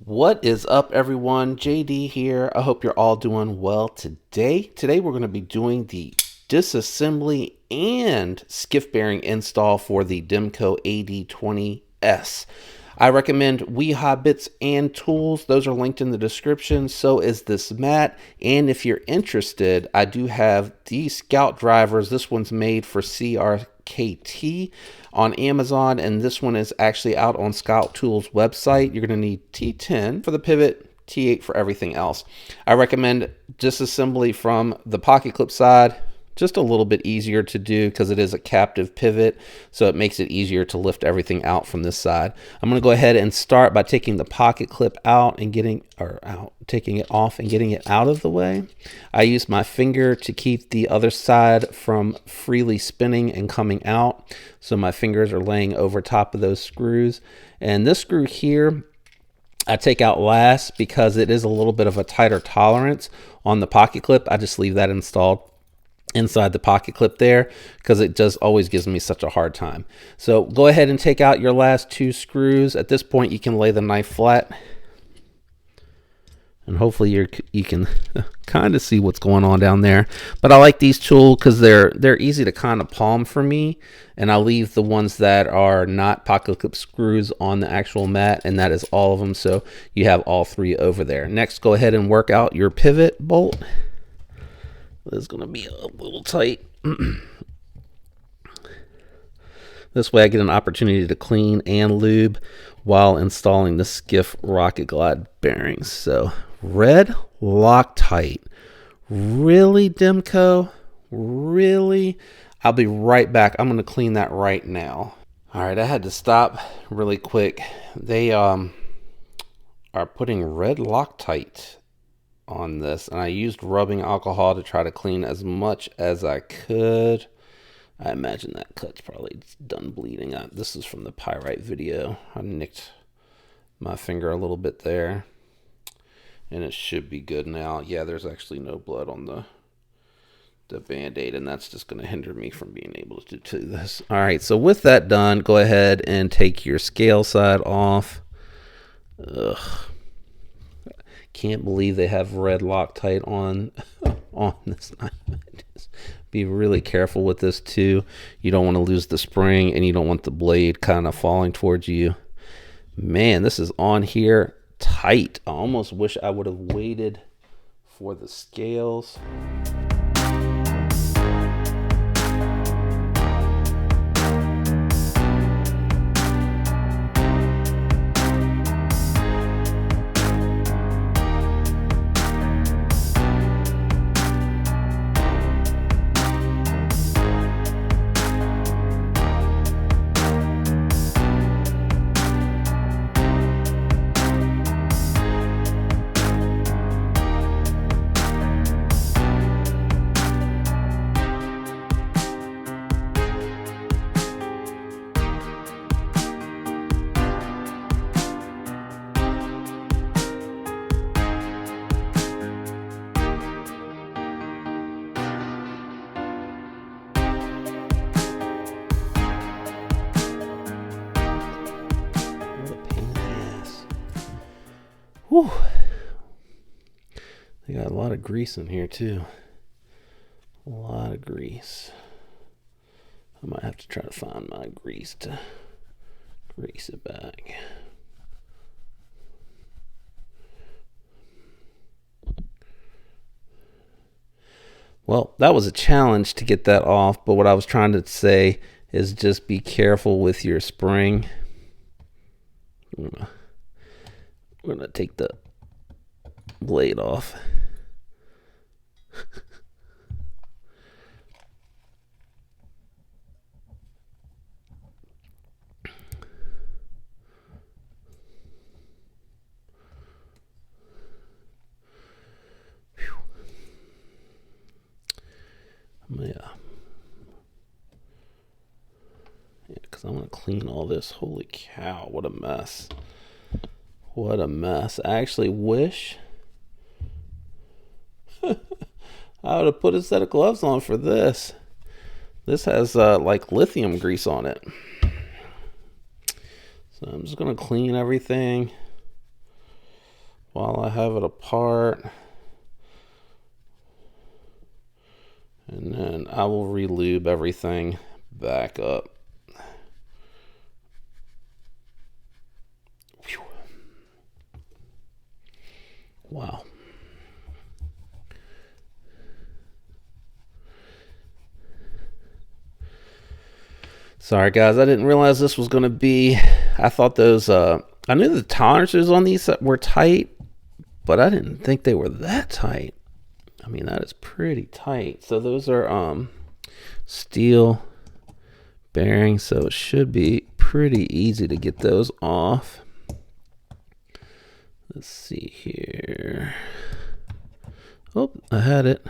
What is up, everyone? JD here. I hope you're all doing well today. Today we're going to be doing the disassembly and skiff bearing install for the Demko AD20S. I recommend Wee Hobbits and tools. Those are linked in the description. So is this mat. And if you're interested, I do have these Scout drivers. This one's made for CRKT on Amazon, and this one is actually out on Scout Tools website. You're going to need T10 for the pivot, T8 for everything else. I recommend disassembly from the pocket clip side. Just a little bit easier to do because it is a captive pivot, so it makes it easier to lift everything out from this side. I'm going to go ahead and start by taking the pocket clip out and taking it off and getting it out of the way. I use my finger to keep the other side from freely spinning and coming out, so my fingers are laying over top of those screws. And this screw here I take out last because it is a little bit of a tighter tolerance on the pocket clip. I just leave that installed inside the pocket clip there because it just always gives me such a hard time. So go ahead and take out your last two screws. At this point you can lay the knife flat and hopefully you can kind of see what's going on down there. But I like these tools because they're easy to kind of palm for me, and I'll leave the ones that are not pocket clip screws on the actual mat, and that is all of them, so you have all three over there. Next, go ahead and work out your pivot bolt. This is going to be a little tight. This way I get an opportunity to clean and lube while installing the skiff rocket glide bearings. So red Loctite. Really, Demko? Really? I'll be right back. I'm going to clean that right now. All right, I had to stop really quick. They are putting red Loctite on this, and I used rubbing alcohol to try to clean as much as I could. I imagine that cut's probably done bleeding out. This is from the pyrite video. I nicked my finger a little bit there, and it should be good now. Yeah, there's actually no blood on the band-aid, and that's just going to hinder me from being able to do this. All right, so with that done, go ahead and take your scale side off. Ugh. Can't believe they have red Loctite on this knife. Just be really careful with this too. You don't want to lose the spring, and you don't want the blade kind of falling towards you. Man, this is on here tight. I almost wish I would have waited for the scales. Whew. They got a lot of grease in here too. A lot of grease. I might have to try to find my grease to grease it back. Well, that was a challenge to get that off, but what I was trying to say is just be careful with your spring. We're going to take the blade off. Yeah, because I want to clean all this. Holy cow, what a mess. What a mess. I actually wish I would have put a set of gloves on for this. This has like lithium grease on it. So I'm just going to clean everything. while I have it apart. And then I will re-lube everything back up. Whew. Wow. Sorry guys, I didn't realize this was going to be, I thought those, I knew the tolerances on these were tight, but I didn't think they were that tight. I mean, that is pretty tight. So those are steel bearings, so it should be pretty easy to get those off. Let's see here. Oh, I had it.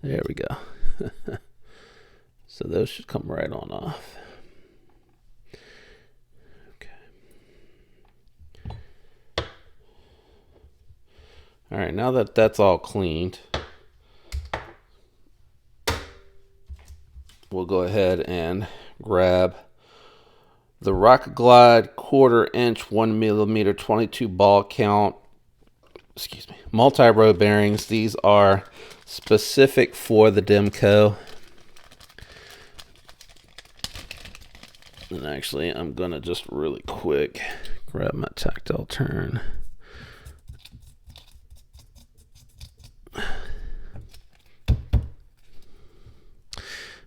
There we go. So those should come right on off. All right, now that that's all cleaned, we'll go ahead and grab the Rocket Glide 1/4 inch 1 millimeter 22 ball count, multi-row bearings. These are specific for the Demko. And actually, I'm gonna just really quick grab my tactile turn.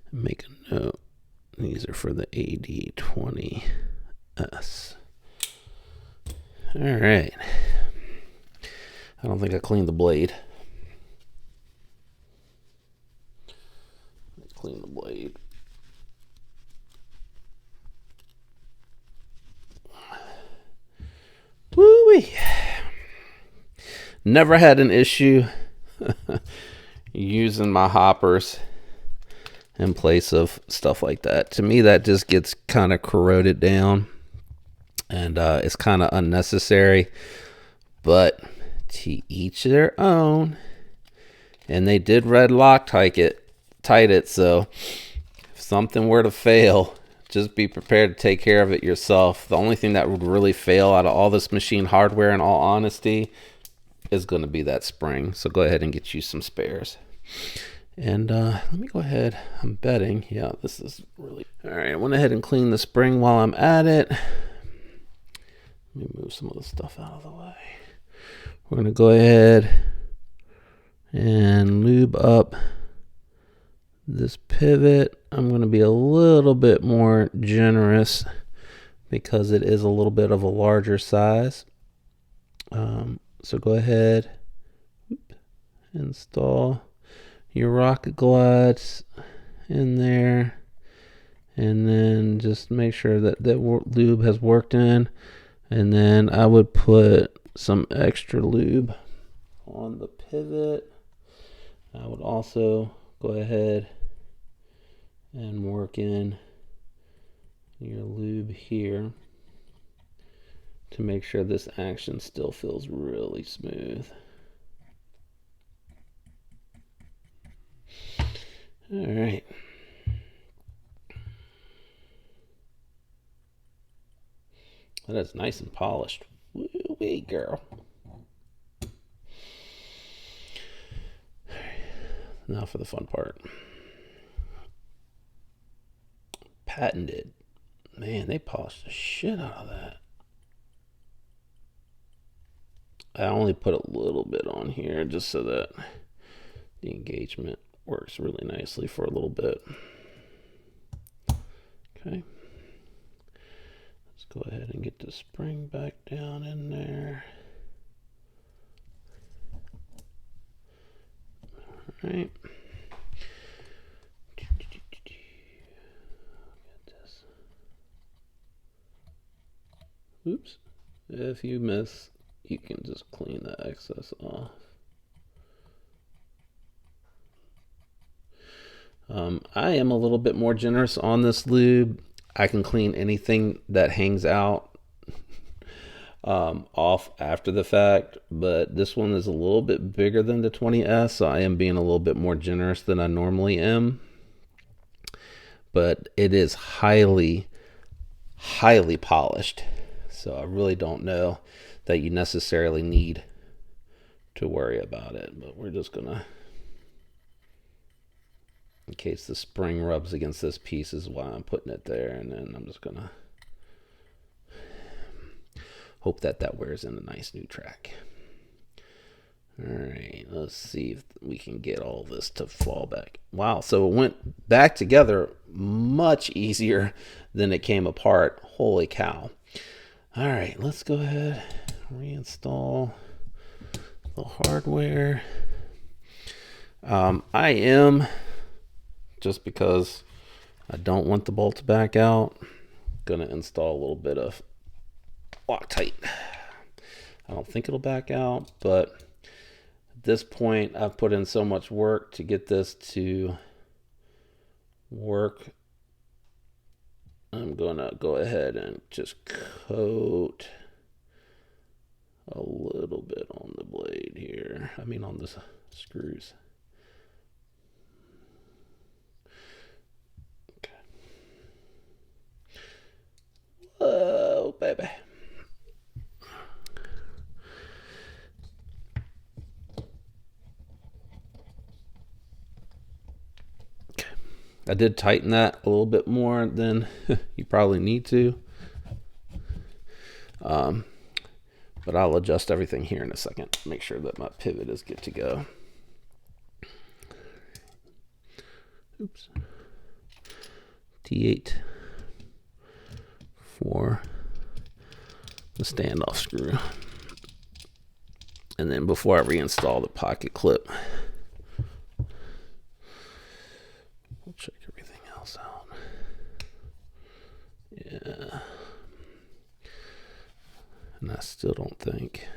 Make a note. These are for the AD20S. All right. I don't think I cleaned the blade. Let's clean the blade. Woo-wee. Never had an issue using my hoppers in place of stuff like that. To me, that just gets kind of corroded down, and it's kind of unnecessary, but to each their own. And they did red Loctite it, so if something were to fail, just be prepared to take care of it yourself. The only thing that would really fail out of all this machine hardware, in all honesty, is going to be that spring. So go ahead and get you some spares. And let me go ahead. I'm betting. Yeah, this is really... All right, I went ahead and cleaned the spring while I'm at it. Let me move some of the stuff out of the way. We're going to go ahead and lube up this pivot. I'm going to be a little bit more generous because it is a little bit of a larger size. So go ahead, install your Rocket Glides in there, and then just make sure that that lube has worked in, and then I would put some extra lube on the pivot. I would also go ahead and work in your lube here to make sure this action still feels really smooth. All right. That is nice and polished. Woo-wee, girl. Now for the fun part. Patented. Man, they polished the shit out of that. I only put a little bit on here just so that the engagement works really nicely for a little bit. Okay. Let's go ahead and get the spring back down in there. All right. Oops. If you miss, you can just clean the excess off. I am a little bit more generous on this lube. I can clean anything that hangs out off after the fact, but this one is a little bit bigger than the 20S, so I am being a little bit more generous than I normally am. But it is highly, highly polished. So I really don't know. that you necessarily need to worry about it. But we're just gonna, in case the spring rubs against this piece, is why I'm putting it there, and then I'm just gonna hope that that wears in a nice new track. All right, let's see if we can get all this to fall back. Wow, so it went back together much easier than it came apart. Holy cow. All right, let's go ahead and reinstall the hardware. I am, just because I don't want the bolt to back out, gonna install a little bit of Loctite. I don't think it'll back out, but at this point I've put in so much work to get this to work. I'm gonna go ahead and just coat a little bit on the blade here. I mean on the screws. Okay. Whoa, baby. I did tighten that a little bit more than you probably need to. But I'll adjust everything here in a second. Make sure that my pivot is good to go. Oops. T8 for the standoff screw. And then before I reinstall the pocket clip, we'll check everything else out. Yeah. And I still don't think.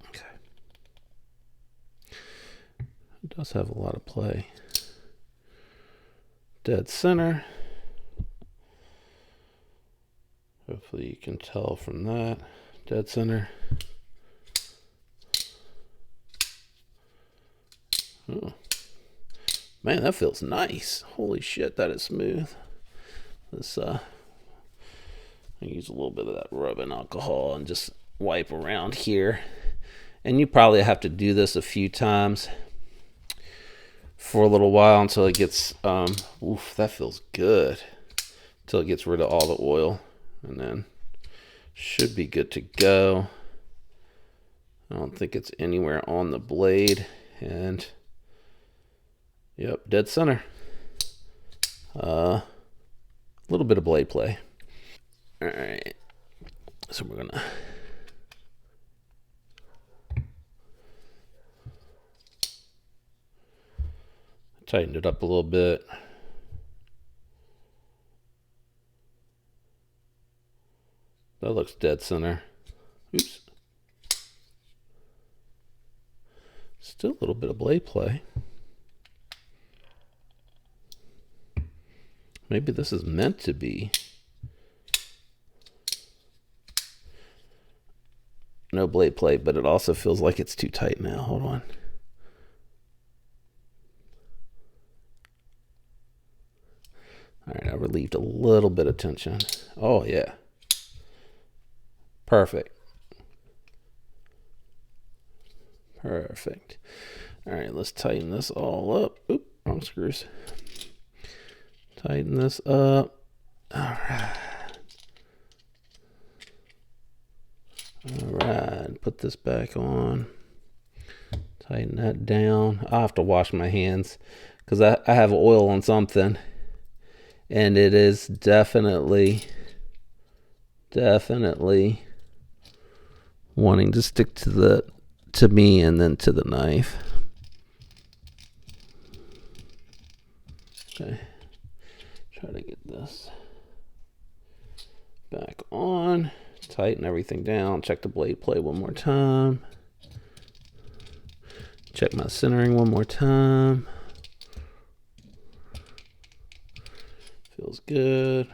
Okay. It does have a lot of play. Dead center. Hopefully you can tell from that. Dead center. Oh. Man, that feels nice. Holy shit, that is smooth. This I use a little bit of that rubbing alcohol and just wipe around here. And you probably have to do this a few times for a little while until it gets oof, that feels good. Until it gets rid of all the oil, and then should be good to go. I don't think it's anywhere on the blade, and yep, dead center. A little bit of blade play. All right, so we're gonna tighten it up a little bit. That looks dead center. Oops. Still a little bit of blade play. Maybe this is meant to be. No blade play, but it also feels like it's too tight now. Hold on. All right, I relieved a little bit of tension. Oh, yeah. Perfect. Perfect. All right, let's tighten this all up. Oop, wrong screws. Tighten this up. All right. All right, put this back on. Tighten that down. I'll have to wash my hands because I have oil on something. And it is definitely wanting to stick to me and then to the knife. Okay. Try to get this back on. Tighten everything down. Check the blade play one more time. Check my centering one more time. Feels good.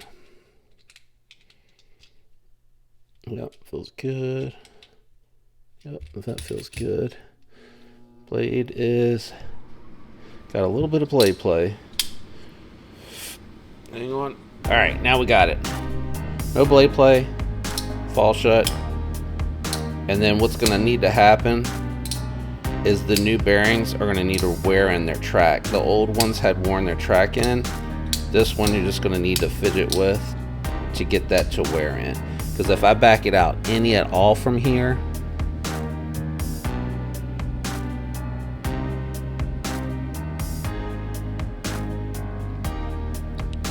Yep, feels good. Yep, that feels good. Blade is got a little bit of blade play. Hang on. All right, now we got it. No blade play, fall shut. And then what's going to need to happen is the new bearings are going to need to wear in their track. The old ones had worn their track in. This one you're just going to need to fidget with to get that to wear in. Because if I back it out any at all from here,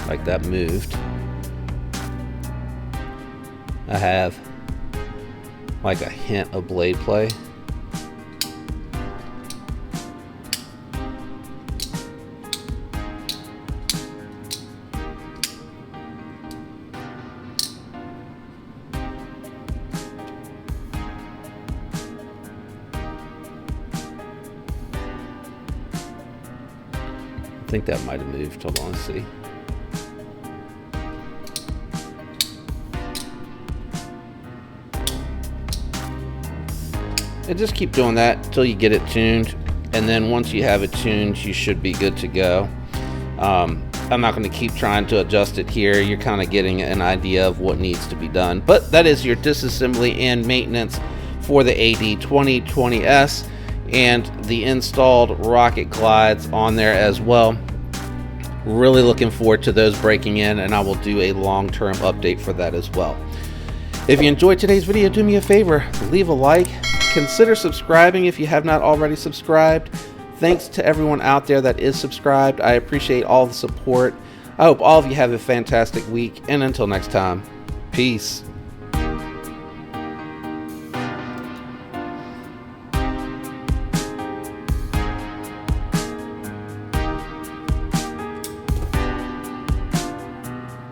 like that moved, I have like a hint of blade play. I think that might have moved. Hold on, let's see. And just keep doing that until you get it tuned, and then once you have it tuned, you should be good to go. I'm not going to keep trying to adjust it here. You're kind of getting an idea of what needs to be done. But that is your disassembly and maintenance for the AD20S and the installed rocket glides on there as well. Really looking forward to those breaking in, and I will do a long-term update for that as well. If you enjoyed today's video, do me a favor, leave a like. Consider subscribing if you have not already subscribed. Thanks to everyone out there that is subscribed. I appreciate all the support. I hope all of you have a fantastic week, and until next time, peace.